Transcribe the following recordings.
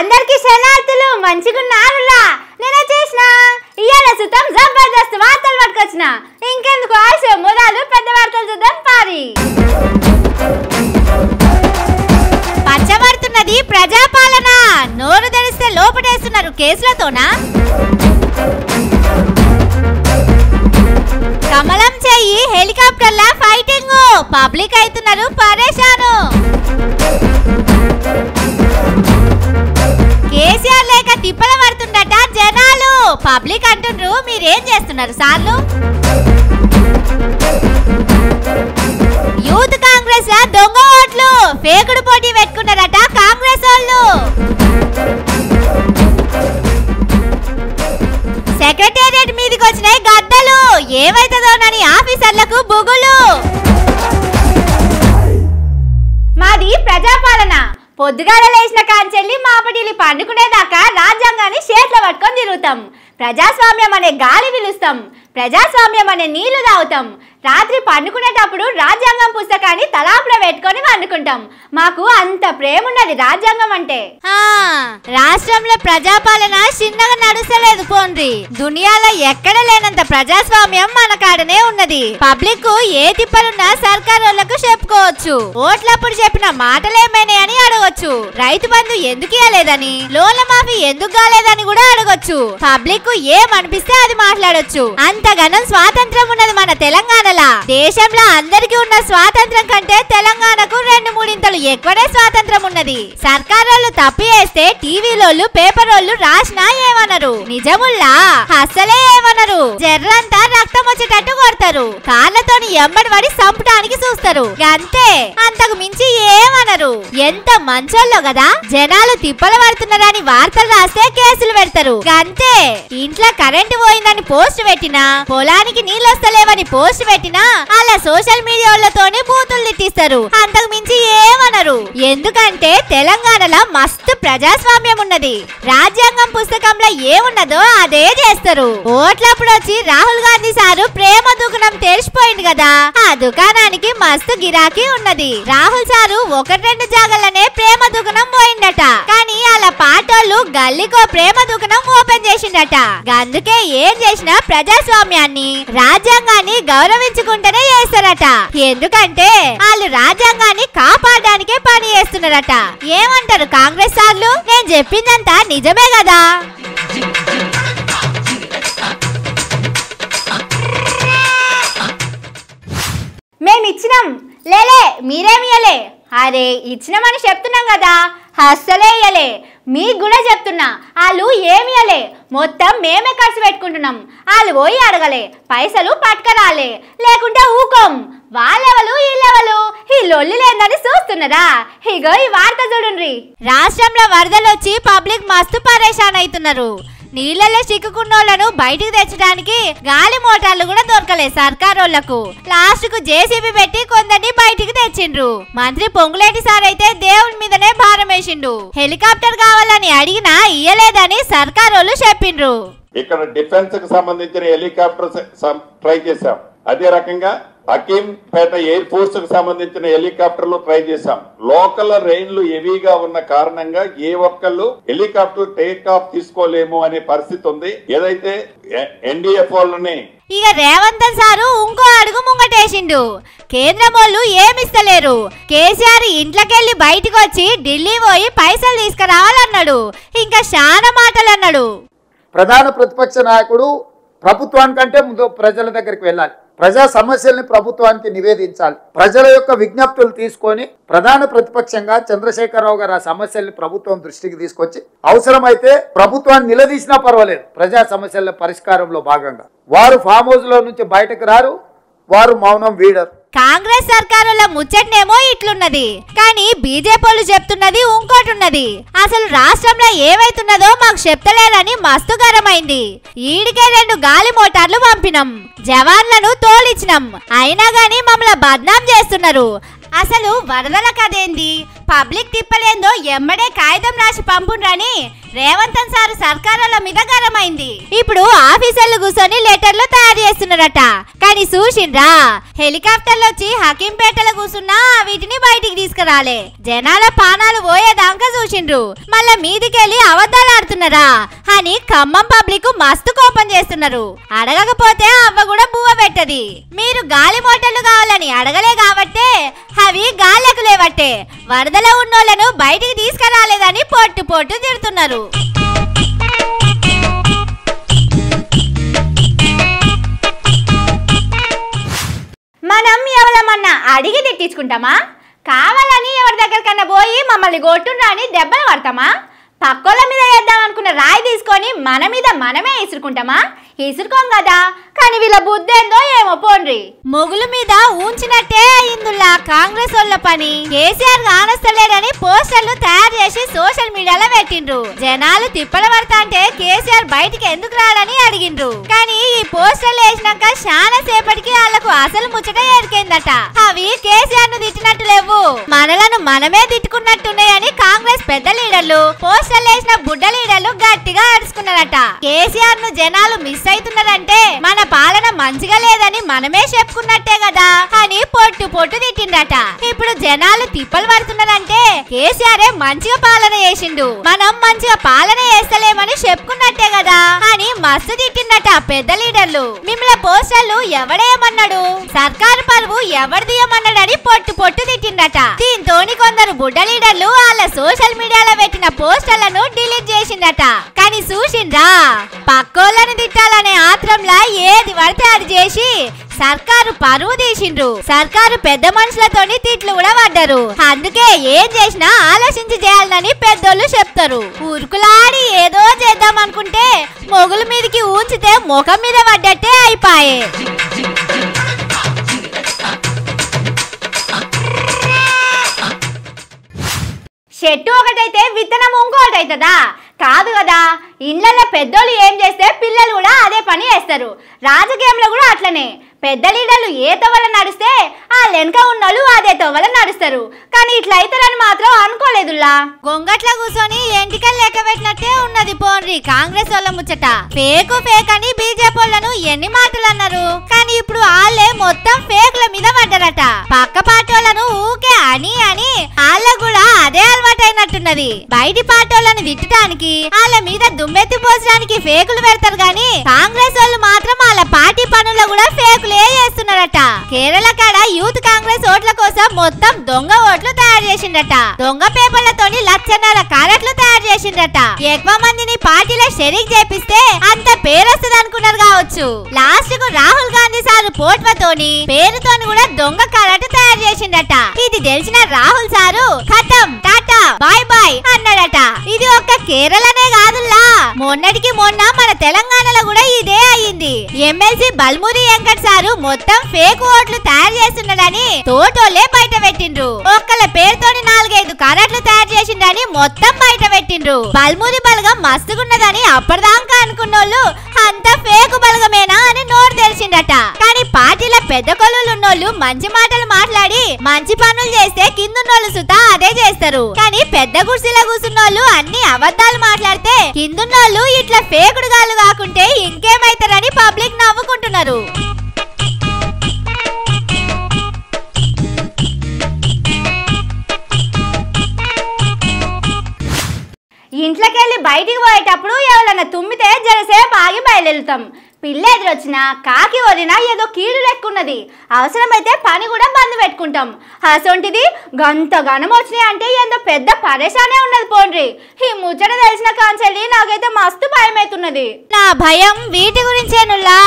అందరికీ శరణార్థులు మంచిగున్నారులా నేనే చేసిన ఇయాల సుతం జబర్దస్త్ వార్తలు పట్టుకొచ్చిన ఇంకెందుకు ఆశ మొదలు పెద్ద వార్తలు చూద్దాం పారి పచ్చబడుతున్నది ప్రజాపాలన నోరు తెరిస్తే లోపటేస్తున్నారు కేసులతోనా కమలం చెయ్యి హెలికాప్టర్ల ఫైటింగ్ పబ్లిక్ అవుతున్నారు పరేషాను కేసీఆర్ లేక తిప్పల పడుతుండట జనాలు పబ్లిక్ అంటుండ్రు మీరేం చేస్తున్నారు సార్లు యూత్ కాంగ్రెస్ లా దొంగ ఓట్లు ఫేకుడు పోటీ పెట్టుకున్నారట కాంగ్రెస్ వాళ్ళు సెక్రటేరియట్ మీదకి వచ్చినాయి గద్దలు ఏమైతుందోనని ఆఫీసర్లకు బుగులు మాది ప్రజాపాలన పొద్దుగాల లేచిన కాంచెల్లి మాపటిలి పండుకునేదాకా రాజ్యాంగాన్ని చేతిలో పట్టుకొని తిరుగుతాం ప్రజాస్వామ్యం అనే గాలి పిలుస్తాం ప్రజాస్వామ్యం అనే నీళ్లు తాగుతాం రాత్రి పండుకునేటప్పుడు రాజ్యాంగం పుస్తకాన్ని తలాపులో పెట్టుకొని వండుకుంటాం మాకు అంత ప్రేమ ఉన్నది రాజ్యాంగం అంటే రాష్ట్రంలో ప్రజాపాలన చిన్నగా నడుస్తలేదు పోండి దునియాలో ఎక్కడ లేనంత ప్రజాస్వామ్యం మన కాడనే ఉన్నది పబ్లిక్ ఏ తిప్పలున్నా సర్కారు వాళ్ళకు చెప్పుకోవచ్చు ఓట్లప్పుడు చెప్పిన మాటలేమైనా అని అడగొచ్చు రైతు బంధు ఎందుకు ఇవ్వలేదని లోన్ల మాఫీ ఎందుకు కాలేదని కూడా అడగొచ్చు పబ్లిక్ ఏమనిపిస్తే అది మాట్లాడొచ్చు అంతగానం స్వాతంత్రం ఉన్నది మన తెలంగాణ దేశంలో అందరికీ ఉన్న స్వాతంత్రం కంటే తెలంగాణకు 2-3 ఎక్కువనే స్వాతంత్రం ఉన్నది సర్కారోళ్ళు తప్పు చేస్తే టీవీలోళ్ళు పేపరోళ్ళు రాసినా ఏమనరు నిజముల్లా అస్సలే ఏమనరు జర్రంతా రక్తం వచ్చేటట్టు కొడతారు కాళ్ళతోని ఎంబడి పడి చంపడానికి చూస్తారు అంతే అంతకు మించి ఏమనరు ఎంత మంచోళ్ళో కదా జనాలు తిప్పలు పడుతున్నారని వార్తలు రాస్తే కేసులు పెడతారు అంతే ఇంట్లో కరెంటు పోయిందని పోస్ట్ పెట్టినా పొలానికి నీళ్ళు వస్తలేవని పోస్ట్ పెట్టినా అలా సోషల్ మీడియాలతోనే బూతులు తిట్టిస్తారు అంతకు మించి ఏమనరు ఎందుకంటే తెలంగాణలో మస్తు ప్రజాస్వామ్యం ఉన్నది రాజ్యాంగం పుస్తకంలో ఏమున్నదో అదే చేస్తారు ఓట్లప్పుడు వచ్చి రాహుల్ గాంధీ సారు ప్రేమ దుకాణం తెరిచిపోయింది కదా ఆ దుకాణానికి మస్తు గిరాకీ ఉన్నది రాహుల్ సారు 1-2 జాగాలనే ప్రేమ దుకాణం పోయిందట కానీ అలా పాటోళ్ళు గల్లీకో ప్రేమ దుకాణం ఓపెన్ చేసిందట అందుకే ఏం చేసినా ప్రజాస్వామ్యాన్ని రాజ్యాంగాన్ని గౌరవించుకుంటేనే చేస్తారట ఎందుకంటే వాళ్ళు రాజ్యాంగాన్ని కాపాడడానికే పని చేస్తున్నారట ఏమంటారు కాంగ్రెస్ సార్లు నేను చెప్పిందంతా నిజమే కదా మేమిచ్చినాం లేలే మీరేమియలే అరే ఇచ్చినామని చెప్తున్నాం కదా అస్సలే ఇయ్యలే మీకు కూడా చెప్తున్నా వాళ్ళు ఏమియలే మొత్తం మేమే ఖర్చు పెట్టుకుంటున్నాం వాళ్ళు పోయి అడగలే పైసలు పట్టుకరాలే లేకుంటే ఊకోం వాళ్ళెవలు వీళ్ళెవలు ఈ లొల్లి లేదని చూస్తున్నారా ఇగో ఈ వార్త చూడండి రాష్ట్రంలో వరదలు వచ్చి పబ్లిక్ మస్తు పరేషాన్ అవుతున్నారు నీళ్ళలో చిక్కుకున్నోళ్లను బయటికి తెచ్చడానికి గాలి మోటార్లు కూడా దొరకలే సర్కారోళ్లకు లాస్ట్ కు జేసీబీ పెట్టి కొందరిని బయటికి తెచ్చిండ్రు మంత్రి పొంగులేటి సార్ అయితే దేవుని మీదనే భారం వేసిండు హెలికాప్టర్ కావాలని అడిగినా ఇయ్యలేదని సర్కారోళ్ళు చెప్పిండ్రు ఇక్కడ డిఫెన్స్ కు సంబంధించిన హెలికాప్టర్ ట్రై చేశాం అదే రకంగా హకీంపేట ఎయిర్ ఫోర్స్ కు సంబంధించిన హెలికాప్టర్లు ట్రై చేశాం లోకల్ రైన్లు హెవీగా ఉన్న కారణంగా ఏ ఒక్కళ్ళు హెలికాప్టర్ టేక్ ఆఫ్ తీసుకోలేము అనే పరిస్థితి ఉంది ఏదైతే ఎన్డీఎఫ్ వాళ్ళని ఇక రేవంత్ సారు ఇంకో అడుగు ముంగటేసిండు కేంద్రం వాళ్ళు ఏమిస్తలేరు కేసీఆర్ ఇంట్లోకెళ్ళి బయటకు వచ్చి ఢిల్లీ పోయి పైసలు తీసుకురావాలన్నాడు ఇంకా చాలా మాటలు అన్నాడు ప్రధాన ప్రతిపక్ష నాయకుడు ప్రభుత్వానికంటే ముందు ప్రజల దగ్గరికి వెళ్ళాలి ప్రజా సమస్యల్ని ప్రభుత్వానికి నివేదించాలి ప్రజల యొక్క విజ్ఞప్తులు తీసుకొని ప్రధాన ప్రతిపక్షంగా చంద్రశేఖరరావు గారు ఆ సమస్యల్ని ప్రభుత్వం దృష్టికి తీసుకొచ్చి అవసరమైతే ప్రభుత్వాన్ని నిలదీసినా పర్వాలేదు ప్రజా సమస్యల పరిష్కారంలో భాగంగా వారు ఫామ్ హౌస్ లో నుంచి బయటకు రారు వారు మౌనం వీడరు కాంగ్రెస్ సర్కారుల ముచ్చటనేమో ఇట్లున్నది కానీ బీజేపీలు చెప్తున్నది ఇంకోటి ఉన్నది అసలు రాష్ట్రంలో ఏమైతున్నదో మాకు చెప్తలేరని మస్తు గరమైంది ఈడికే 2 గాలి మోటార్లు పంపినాం జవాన్లను తోలిచ్చినాం అయినా గాని మమ్మల్ని బద్నాం చేస్తున్నారు అసలు వరదల కదేంది పబ్లిక్ తిప్పలేందో ఎమ్మడే కాగితం రాసి పంపుండ్రని రేవంత్ సార్ సర్కారుల మీద గరమైంది. ఇప్పుడు ఆఫీసర్లు కూర్చొని లెటర్లు తయారు చేస్తున్నారట. కానీ చూసిండ్రా, హెలికాప్టర్లు వచ్చి హకీంపేటలో కూర్చున్నా వీటిని బయటికి తీసుకురాలే. జనాల పానాలు పోయేదాకా చూసిండ్రు, మళ్ళా మీదికెళ్ళి అబద్ధాలు ఆడుతున్నారా అని ఖమ్మం పబ్లిక్ మస్తు కోపం చేస్తున్నారు. అడగకపోతే అవ్వ కూడా బువ్వ పెట్టది. మీరు గాలి మోటార్లు కావాలని అడగలే కాబట్టే అవి గాలికి లేవట్టే. వరదలో ఉన్నోళ్లను బయటికి తీసుకురాలేదని పొట్టు పొట్టు తిడుతున్నారు. మనం ఎవరమన్నా అడిగి తిట్టించుకుంటామా? కావాలని ఎవరి దగ్గరకన్నా పోయి మమ్మల్ని కొట్టుండ్రా అని దెబ్బలు పడతామా? పక్కోళ్ళ మీద వేద్దాం అనుకున్న రాయి తీసుకొని మన మీద మనమే ఇసురుకుంటామా? ఇసురుకోం కదా. కానీ వీళ్ళ బుద్ధి ఏందో ఏమో పోండ్రి. మొగుల మీద ఊంచినట్టే అయిందుల్లా కాంగ్రెస్ వాళ్ళ పని. కేసీఆర్ కానస్తలేడని పోస్టర్లు తయారు చేసి సోషల్ మీడియాలో పెట్టిండ్రు. జనాలు తిప్పల పడతా అంటే కేసీఆర్ బయటికి ఎందుకు రాడని అడిగిండ్రు. కానీ ఈ పోస్టర్లు వేసినాక చాలా సేపటికి వాళ్లకు అసలు ముచ్చట ఎరికైందట. అవి కేసీఆర్ ను తిట్టినట్టు లేవు, మనలను మనమే తిట్టుకున్నట్టున్నాయని కాంగ్రెస్ పెద్ద లీడర్లు, పోస్టర్లు వేసిన బుడ్డ లీడర్లు గట్టిగా అరుచుకున్నారట. కేసీఆర్ ను జనాలు మిస్ అవుతున్నారంటే మన పాలన మంచిగా లేదని మనమే చెప్పుకున్నట్టే కదా అని పొట్టు పొట్టు తిట్టిండట. ఇప్పుడు జనాలు తిప్పలు పడుతున్నారంటే కేసీఆర్ మంచిగా పాలన చేసిండు, మనం మంచిగా పాలన చేస్తలేమని చెప్పుకున్నట్టే కదా అని మస్తు తిట్టిండట పెద్ద లీడర్లు. మిమ్మల్ని పోస్టర్లు ఎవడేమన్నాడు, సర్కారు పరువు ఎవరిదియమన్నాడని పొట్టు పొట్టు తిట్టిండట. దీంతోని కొందరు బుడ్డ లీడర్లు వాళ్ళ సోషల్ మీడియాలో పెట్టిన పోస్టర్లను డిలీట్ చేసిండట. కానీ చూసిండ్రా, పక్కోళ్ళని తిట్టాలనే ఆత్రంలా ఏది పడితే అది చేసి సర్కారు పరువు తీసిండ్రు. సర్కారు పెద్ద మనుషులతోని తిట్లు కూడా పడ్డారు. అందుకే ఏం చేసినా ఆలోచించి చేయాలని పెద్దోళ్ళు చెప్తారు. ఊరుకులాడి ఏదో చేద్దాం అనుకుంటే మొగుల మీదకి ఊంచితే ముఖం మీద పడ్డట్టే అయిపాయే. చెట్టు ఒకటైతే విత్తనం ఇంకోటి అవుతుందా? కాదు కదా. ఇళ్ళల్లో పెద్దోళ్ళు ఏం చేస్తే పిల్లలు కూడా అదే పని చేస్తారు. రాజకీయంలో కూడా అట్లనే. పెద్ద లీడర్లు ఏ తోవల నడిస్తే ఆ వెనక ఉన్నోళ్ళు అదే తోవల నడుస్తారు. కానీ ఇట్లా అవుతారని మాత్రం అనుకోలేదులా. గొంగట్ల కూర్చొని ఎంటికలు లెక్క పెట్టినట్టే ఉన్నది పోన్రి కాంగ్రెస్ వాళ్ళ ముచ్చట. ఫేక్ ఫేక్ అని బీజేపీ వాళ్ళను ఎన్ని మాటలు అన్నారు. కానీ ఇప్పుడు వాళ్ళే మొత్తం ఫేక్ల మీద పడ్డారట. పక్క పార్టీ వాళ్ళను ఊకే అని అని వాళ్ళకు కూడా అదే అలవాటు అయినట్టున్నది. బయటి పార్టీ వాళ్ళని తిట్టడానికి, వాళ్ళ మీద దుమ్మెత్తి పోసడానికి ఫేకులు పెడతారు. కానీ కాంగ్రెస్ వాళ్ళు మాత్రం వాళ్ళ పార్టీ పనుల్లో కూడా ఫేకులే చేస్తున్నారట. కేరళ కాడ యూత్ కాంగ్రెస్ ఓట్ల కోసం మొత్తం దొంగ ఓట్లు తయారు చేసిండట. దొంగ పేపర్లతోని లక్షన్నర కారెట్లు తయారు చేసిండట. ఎక్కువ మందిని పార్టీలో షరీక్ చేపిస్తే అంత పేరు వస్తుంది అనుకున్నారు కావచ్చు. లాస్ట్ కు రాహుల్ గాంధీ సార్ పోట్వతోని పేరుతోని కూడా దొంగ కారెట్ తయారు చేసిండట. ఇది తెలిసిన రాహుల్ సారు ఖతం టాటా బాయ్ బాయ్ అన్నాడట. ఇది ఒక్క కేరళనే కాదుల్లా, మొన్నటికి మొన్న మన తెలంగాణలో కూడా ఇదే అయ్యింది. ఎమ్మెల్సీ బల్మూరి వెంకట్ సారు మొత్తం ఫేక్ ఓట్లు తయారు చేస్తున్నాడని తోటోలే బయట పెట్టిండ్రు. ఒక్కల పేరుతోని 4-5 కారెట్లు తయారు చేసిండని మొత్తం బయట పెట్టిండ్రు. బల్మూరి బలగం మస్తుగున్నదని అప్పటిదాకా అనుకున్నోళ్ళు అంత ఫేక్ బలగమేనా అని నోరు తెలిసిండట. కానీ పార్టీల పెద్ద కొలువులు ఉన్నోళ్ళు మంచి మాటలు మాట్లాడి మంచి పనులు చేస్తే కిందున్నోళ్ళు సుతా అదే చేస్తారు. కానీ పెద్ద కుర్చీలో కూర్చున్నోళ్ళు అన్ని అబద్ధాలు మాట్లాడితే కిందున్నోళ్ళు ఇట్లా ఫేకుడుగాళ్ళు కాకుంటే ఇంకేమైతారని పబ్లిక్ నవ్వుకుంటున్నారు. ఇంట్లోకెళ్ళి బయటికి పోయేటప్పుడు ఎవరన్నా తుమ్మితే జరసేపు ఆగి బయలుదేరుతాం. పిల్ల ఎదురొచ్చినా కాకి వరినా ఏదో కీడు లెక్కున్నది. అవసరమైతే పని కూడా బంద్ పెట్టుకుంటాం. అసొంటిది గంత గనం వచ్చినాయి అంటే ఏందో పెద్ద పరేషానే ఉన్నది పోండ్రి. ఈ ముచ్చట తెలిసిన కాంచెల్లి నాకైతే మస్తు భయం అవుతున్నది. నా భయం వీటి గురించేనుల్లా.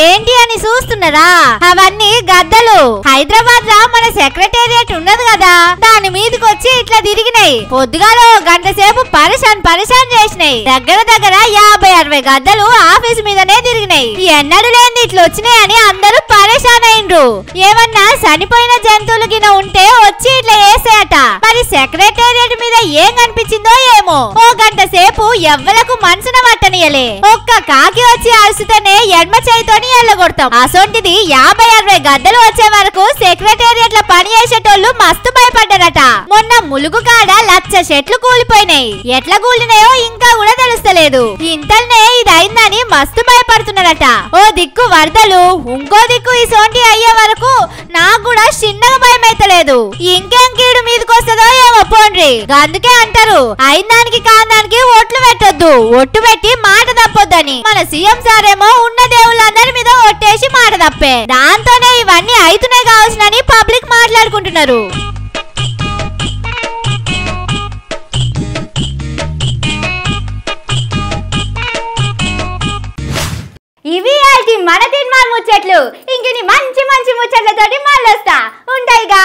ఏంటి అని చూస్తున్నారా? అవన్నీ గద్దలు. హైదరాబాద్ లా మన సెక్రటేరియట్ ఉన్నది కదా, దాని మీదకి వచ్చి ఇట్లా తిరిగినాయి. పొద్దుగాలో గంట సేపు పరేషాన్ చేసినాయి. దగ్గర 50-60 గద్దలు ఆఫీస్ మీదనే తిరిగినాయి. ఎన్నడూ లేని ఇట్లా వచ్చినాయని అందరూ పరేషాన్ అయిండ్రు. ఏమన్నా చనిపోయిన జంతువులు గిన ఉంటే వచ్చి ఇట్లా వేసాయట. మరి సెక్రటేరియట్ మీద ఏం కనిపించిందో ఏమో. ఓ గంట గంట సేపు ఎవ్వలకు మనసున పట్టనియలే. ఒక్క కాకి వచ్చి అరుస్తేనే ఎడమ చేయితోని ఎల్లగొడతాం. అసొంటిది 50-60 గద్దలు వచ్చే వరకు సెక్రటేరియట్ లో పని చేసేటోళ్ళు మస్తు భయపడ్డారట. మొన్న ములుగు కాడ 1,00,000 చెట్లు కూలిపోయినాయి. ఎట్లా కూలినాయో ఇంకా కూడా తెలుస్తలేదు. ఇంతల్నే ఇది అయిందని మస్తు భయపడుతున్నారట. ఓ దిక్కు వరదలు, ఇంకో దిక్కు ఈ సోంటి అయ్యే వరకు నాకు కూడా చిన్నగా భయం అయితలేదు. ఇంకేం కీడు మీదకి వస్తుందో ఏమో పోండ్రి. అందుకే అంటారు అయినానికి కాందానికి ఒట్లు పెట్టొద్దు, ఒట్టు పెట్టి మాట తప్పొద్దని. మన సీఎం సారేమో ఉన్న దేవుళ్ళందరి మీద ఒట్టేసి మాట తప్పే. దాంతోనే ఇవన్నీ అయితున్నాయి కావచ్చునని పబ్లిక్ మాట్లాడుకుంటున్నారు. ఇవి మన తిన్మార్ ముచ్చట్లు. ఇంక మంచి మంచి ముచ్చట్లతోటి మళ్ళొస్తా ఉంటాయిగా.